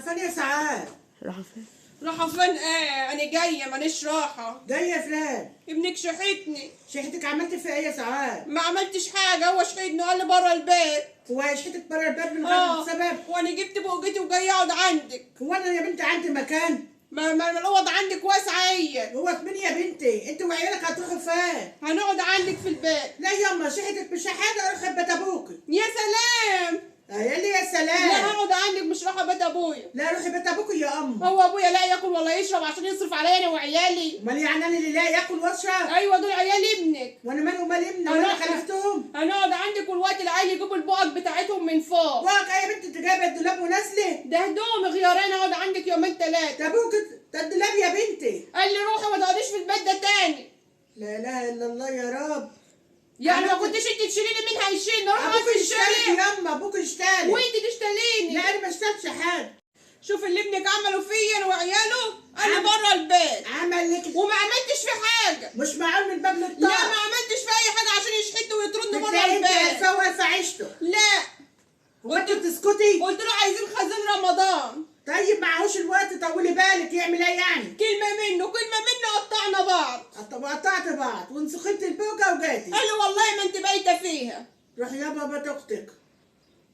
رايحة فين يا سعاد؟ راحة فين؟ راحة فين ايه؟ انا جاية مانيش راحة. جاية يا فلان. ابنك شحتني. شحتك عملت فيها ايه يا سعاد؟ ما عملتش حاجة، هو شحتني وقال لي بره البيت. هو شحتك بره الباب من غير سبب؟ وانا جبت بوجتي وجاي اقعد عندك. هو انا يا بنتي عندي مكان؟ ما الاوض عندك واسعة هي. هو مين يا بنتي؟ انت وعيالك هتروحوا فين؟ هنقعد عندك في البيت. لا يما شحتك مش حاجة، روحي بيت ابوكي. يا سلام. يا لي يا سلام. لا هقعد عندك، مش رايحة بيت ابويا. لا روحي بيت ابوكي يا ام. هو ابويا لا ياكل ولا يشرب عشان يصرف عليا انا وعيالي؟ امال يعني انا اللي لا ياكل واشرب؟ ايوه دول عيال ابنك. وانا مالي ومال ابني وانا خلفتهم؟ هنقعد عندك والوقت العيال يجيبوا البقط بتاعتهم من فوق. واقع يا بنتي، انت جايبه الدولاب ونازله؟ ده هدوم غيارين، اقعد عندك يومين ثلاثة. ده ابوك ده الدولاب يا بنتي. قال لي روحي ما تقعديش في البيت ده تاني. لا اله الا الله يا رب. يعني ما كنتش انت تشيليني، مين هيشيلني؟ اروح اقعد ابوك في اشترك الشارع. ياما، ابوك اشترك. وانت تشتليني. لا انا ما اشتركش حاجه. شوف اللي ابنك عمله فيا انا وعياله، انا بره البيت. عمل لك وما عملتش في حاجه. مش معقول من باب لا للطاق. ما عملتش في اي حاجه عشان يشحتني ويطردني بره انت البيت. سوى في عيشته. لا وانت بتسكتي؟ قلت له عايزين خزين رمضان. طيب معهوش الوقت، طولي بالك يعمل ايه يعني؟ كلمه منه قطعنا بعض. قطعت بعض وانسخبت البوكه وجاتي. قال له والله ما انت بايته فيها. روحي يابا بيت اختك.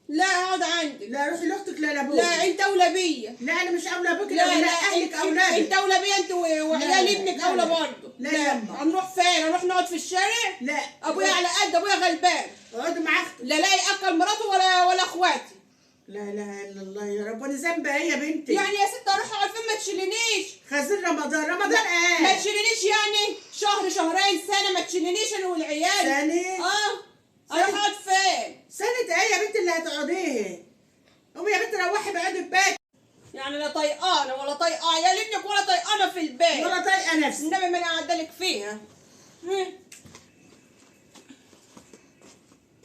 لا اقعد عندك. لا روحي لاختك لا لابوك. لا انت اولى بيا. لا انا مش اولى بك، لا لا اهلك اولادك. انت اولى بيا، انت وعيال ابنك اولى برضه. لا يما. هنروح فين؟ هنروح نقعد في الشارع؟ لا ابويا على قد ابويا غلبان. اقعدي مع اختك. لا لاقي اكل مراته ولا اخواتي. لا اله الا الله يا رب، انا ذنبي ايه يا بنتي؟ يعني يا ست اروح اقعد فين؟ ما تشيلنيش. خزين رمضان ما ايه؟ تشيلنيش يعني شهر شهرين سنه، ما تشيلنيش انا والعيال. سنة؟ اروح اقعد فين؟ سنة ايه يا بنتي اللي هتقعديه؟ قومي يا بنتي روحي بقعدي في بيت. يعني لا طيقانه ولا طيقه عيال ابنك ولا طيقانه في البيت ولا طايقه نفسي. انما ما انا قاعده لك فيها.